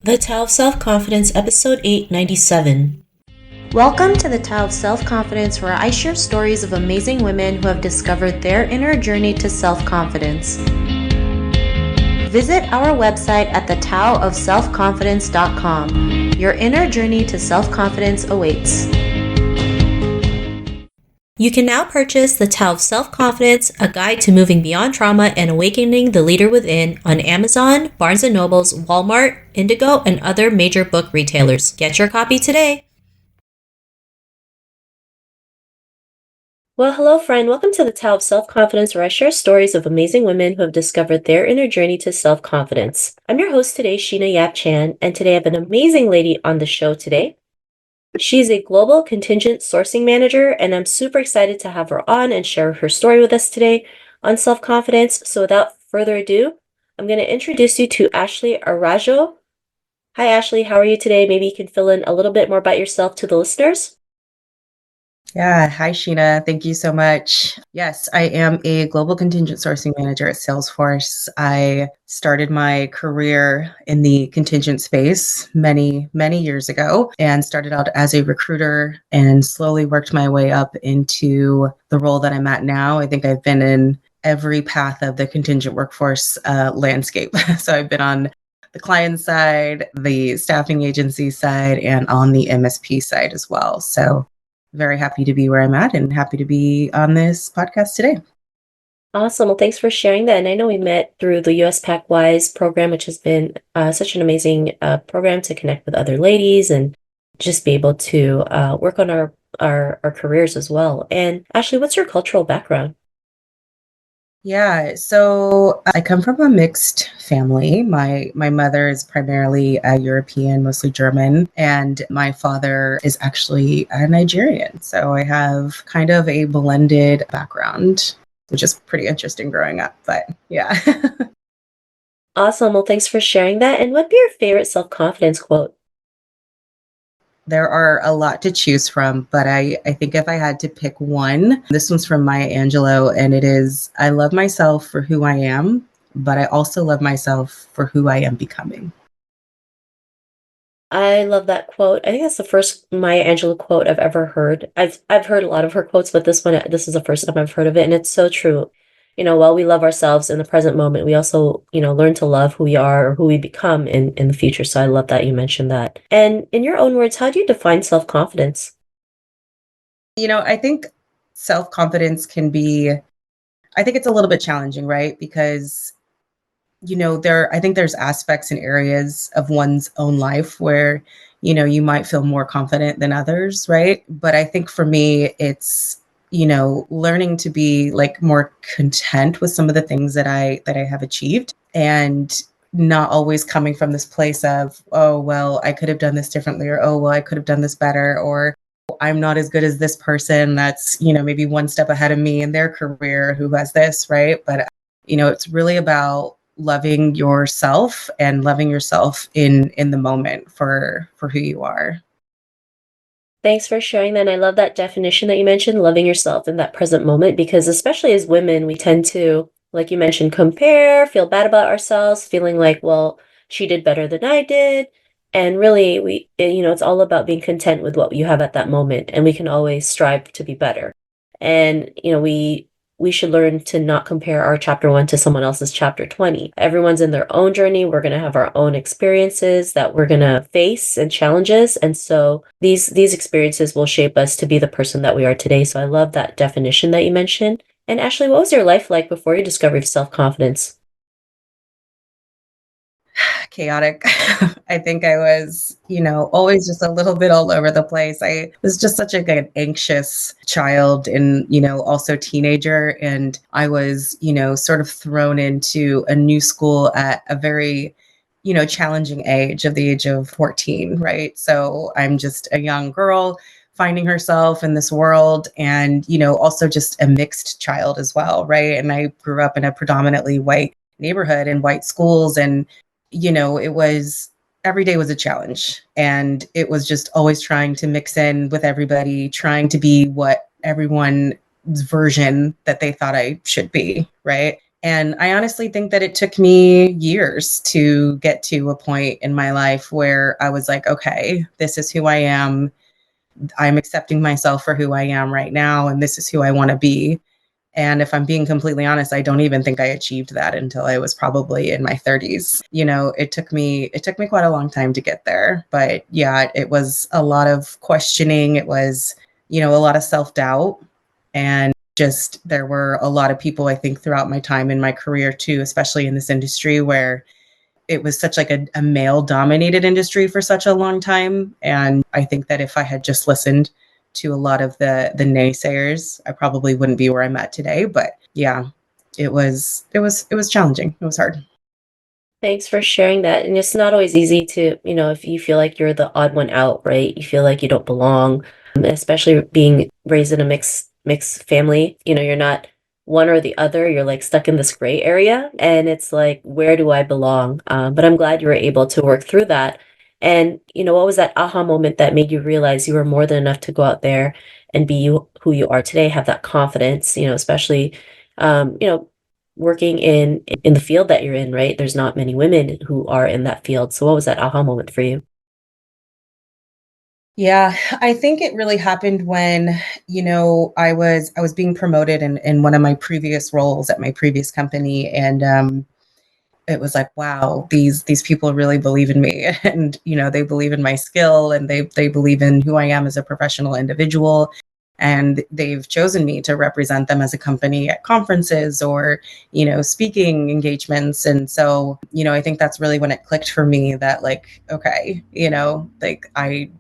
The Tao of Self-Confidence, Episode 897. Welcome to the Tao of Self-Confidence, where I share stories of amazing women who have discovered their inner journey to self-confidence. Visit our website at thetaoofselfconfidence.com. Your inner journey to self-confidence awaits. You can now purchase The Tao of Self-Confidence, a guide to moving beyond trauma and awakening the leader within on Amazon, Barnes & Noble's, Walmart, Indigo, and other major book retailers. Get your copy today. Well, hello, friend. Welcome to The Tao of Self-Confidence, where I share stories of amazing women who have discovered their inner journey to self-confidence. I'm your host today, Sheena Yap Chan, and today I have an amazing lady on the show today. She's a Global Contingent Sourcing Manager, and I'm super excited to have her on and share her story with us today on self-confidence. So without further ado, I'm going to introduce you to Ashley Araujo. Hi, Ashley. How are you today? Maybe you can fill in a little bit more about yourself to the listeners. Yeah. Hi, Sheena. Thank you so much. Yes, I am a Global Contingent Sourcing Manager at Salesforce. I started my career in the contingent space many, many years ago and started out as a recruiter and slowly worked my way up into the role that I'm at now. I think I've been in every path of the contingent workforce landscape. So I've been on the client side, the staffing agency side, and on the MSP side as well. So very happy to be where I'm at and happy to be on this podcast today. Awesome. Well, thanks for sharing that. And I know we met through the USPAACC WISE program, which has been such an amazing program to connect with other ladies and just be able to work on our careers as well. And Ashley, what's your cultural background? Yeah, so I come from a mixed family. My mother is primarily a European, mostly German, and my father is actually a Nigerian. So I have kind of a blended background, which is pretty interesting growing up, but yeah. Awesome. Well, thanks for sharing that. And what'd be your favorite self-confidence quote? There are a lot to choose from, but I think if I had to pick one, this one's from Maya Angelou, and it is, I love myself for who I am, but I also love myself for who I am becoming. I love that quote. I think that's the first Maya Angelou quote I've ever heard. I've heard a lot of her quotes, but this is the first time I've heard of it, and it's so true. While we love ourselves in the present moment, we also, learn to love who we are or who we become in the future. So I love that you mentioned that. And in your own words, how do you define self-confidence? I think self-confidence I think it's a little bit challenging, right? Because, I think there's aspects and areas of one's own life where, you might feel more confident than others, right? But I think for me, it's, learning to be like more content with some of the things that I have achieved and not always coming from this place of, oh, well, I could have done this differently, or, oh, well, I could have done this better, or I'm not as good as this person that's, maybe one step ahead of me in their career who has this, right? But, it's really about loving yourself and loving yourself in the moment for who you are. Thanks for sharing that. And I love that definition that you mentioned, loving yourself in that present moment, because especially as women, we tend to, like you mentioned, compare, feel bad about ourselves, feeling like, well, she did better than I did. And really, it's all about being content with what you have at that moment. And we can always strive to be better. And, we should learn to not compare our chapter 1 to someone else's chapter 20. Everyone's in their own journey. We're going to have our own experiences that we're going to face and challenges. And so these experiences will shape us to be the person that we are today. So I love that definition that you mentioned. And Ashley, what was your life like before you discovered self-confidence? Chaotic. I think I was, always just a little bit all over the place. I was just such an anxious child and, also teenager. And I was, sort of thrown into a new school at a very, challenging age of the age of 14, right? So I'm just a young girl finding herself in this world and, also just a mixed child as well, right? And I grew up in a predominantly white neighborhood and white schools, and it was every day was a challenge, and it was just always trying to mix in with everybody, trying to be what everyone's version that they thought I should be, right? And I honestly think that it took me years to get to a point in my life where I was like, okay, this is who I am. I'm accepting myself for who I am right now, and this is who I want to be. And if I'm being completely honest, I don't even think I achieved that until I was probably in my 30s. It took me quite a long time to get there. But yeah, it was a lot of questioning. It was, a lot of self-doubt. And just there were a lot of people, I think, throughout my time in my career too, especially in this industry where it was such like a male dominated industry for such a long time. And I think that if I had just listened to a lot of the naysayers, I probably wouldn't be where I'm at today. But yeah, it was challenging. It was hard. Thanks for sharing that. And it's not always easy to, if you feel like you're the odd one out, right? You feel like you don't belong, especially being raised in a mixed family. You're not one or the other. You're like stuck in this gray area, and it's like, where do I belong? But I'm glad you were able to work through that. And what was that aha moment that made you realize you were more than enough to go out there and be who you are today? Have that confidence, especially, um, you know working in the field that you're in, right? There's not many women who are in that field. So what was that aha moment for you? Yeah, I think it really happened when, I was being promoted in one of my previous roles at my previous company. And it was like, wow, these people really believe in me, and they believe in my skill, and they believe in who I am as a professional individual, and they've chosen me to represent them as a company at conferences or speaking engagements. And so I think that's really when it clicked for me that, like, okay, like I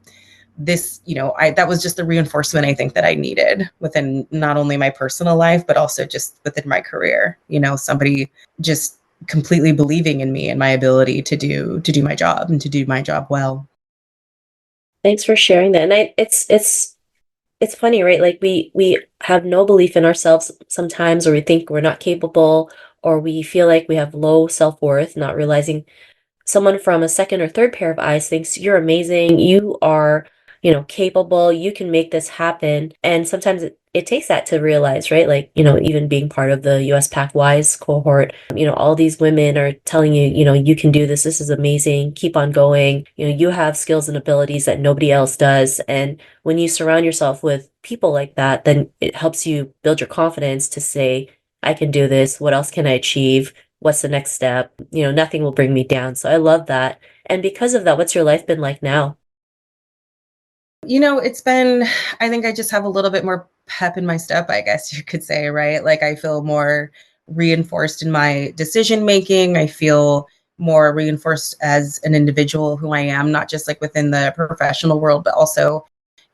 this I that was just the reinforcement I think that I needed within not only my personal life but also just within my career. Somebody just completely believing in me and my ability to do my job and to do my job well. Thanks for sharing that. And it's funny, right? Like we have no belief in ourselves sometimes, or we think we're not capable, or we feel like we have low self-worth, not realizing someone from a second or third pair of eyes thinks you're amazing, you are, capable, you can make this happen. And sometimes it takes that to realize, right? Like, even being part of the USPAACC WISE cohort, all these women are telling you, you can do this. This is amazing. Keep on going. You have skills and abilities that nobody else does. And when you surround yourself with people like that, then it helps you build your confidence to say, I can do this. What else can I achieve? What's the next step? Nothing will bring me down. So I love that. And because of that, what's your life been like now? It's been, I think I just have a little bit more pep in my step, I guess you could say, right? Like I feel more reinforced in my decision making. I feel more reinforced as an individual who I am, not just like within the professional world, but also,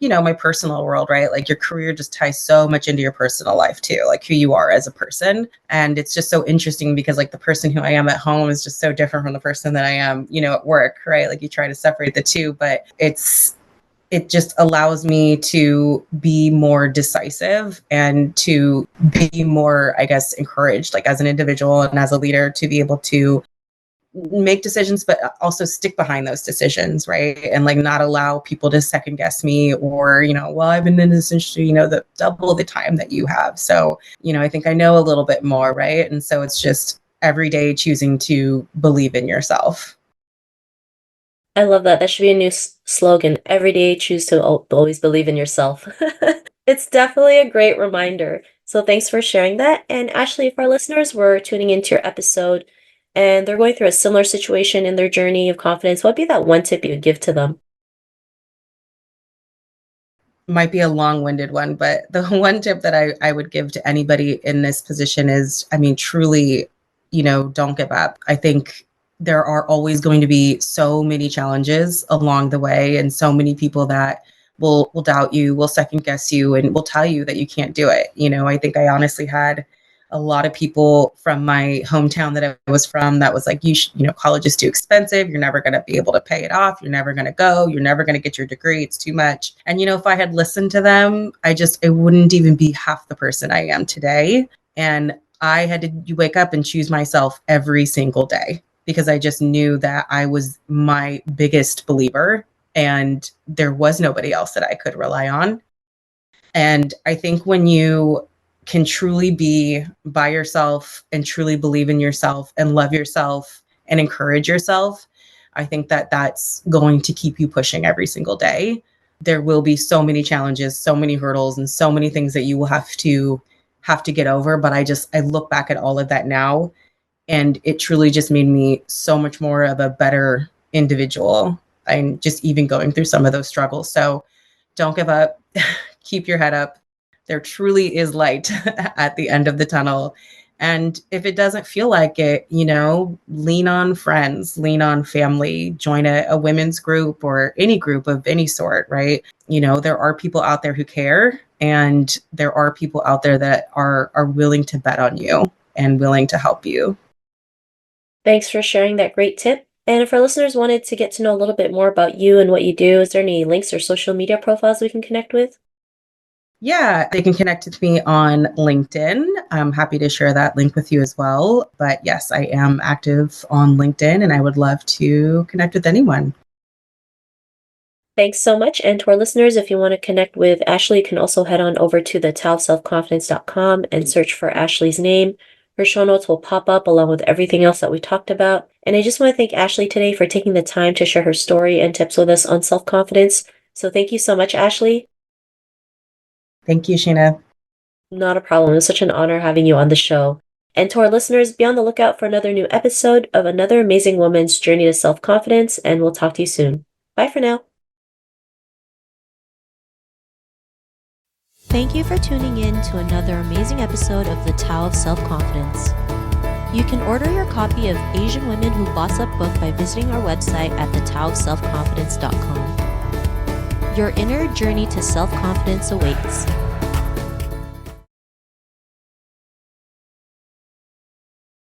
my personal world, right? Like your career just ties so much into your personal life too, like who you are as a person. And it's just so interesting because like the person who I am at home is just so different from the person that I am, at work, right? Like you try to separate the two, but it just allows me to be more decisive and to be more, I guess, encouraged, like as an individual and as a leader, to be able to make decisions, but also stick behind those decisions, right? And like not allow people to second guess me or, well, I've been in this industry, the double the time that you have. So, I think I know a little bit more, right? And so it's just every day choosing to believe in yourself. I love that. That should be a new slogan. Every day, choose to always believe in yourself. It's definitely a great reminder. So thanks for sharing that. And Ashley, if our listeners were tuning into your episode and they're going through a similar situation in their journey of confidence, what'd be that one tip you would give to them? Might be a long-winded one, but the one tip that I would give to anybody in this position is, I mean, truly, don't give up. I think there are always going to be so many challenges along the way and so many people that will doubt you, will second guess you, and will tell you that you can't do it. I think I honestly had a lot of people from my hometown that I was from that was like, college is too expensive. You're never going to be able to pay it off. You're never going to go. You're never going to get your degree. It's too much. And, if I had listened to them, I wouldn't even be half the person I am today. And I had to wake up and choose myself every single day because I just knew that I was my biggest believer and there was nobody else that I could rely on. And I think when you can truly be by yourself and truly believe in yourself and love yourself and encourage yourself, I think that that's going to keep you pushing every single day. There will be so many challenges, so many hurdles, and so many things that you will have to get over. But I look back at all of that now, and it truly just made me so much more of a better individual. I'm just even going through some of those struggles. So don't give up. Keep your head up. There truly is light at the end of the tunnel. And if it doesn't feel like it, lean on friends, lean on family, join a women's group or any group of any sort, right? There are people out there who care, and there are people out there that are willing to bet on you and willing to help you. Thanks for sharing that great tip. And if our listeners wanted to get to know a little bit more about you and what you do, is there any links or social media profiles we can connect with? Yeah, they can connect with me on LinkedIn. I'm happy to share that link with you as well. But yes, I am active on LinkedIn, and I would love to connect with anyone. Thanks so much. And to our listeners, if you want to connect with Ashley, you can also head on over to the taoofselfconfidence.com and search for Ashley's name. Her show notes will pop up along with everything else that we talked about. And I just want to thank Ashley today for taking the time to share her story and tips with us on self-confidence. So thank you so much, Ashley. Thank you, Sheena. Not a problem. It was such an honor having you on the show. And to our listeners, be on the lookout for another new episode of another amazing woman's journey to self-confidence, and we'll talk to you soon. Bye for now. Thank you for tuning in to another amazing episode of The Tao of Self-Confidence. You can order your copy of Asian Women Who Boss Up book by visiting our website at thetaoofselfconfidence.com. Your inner journey to self-confidence awaits.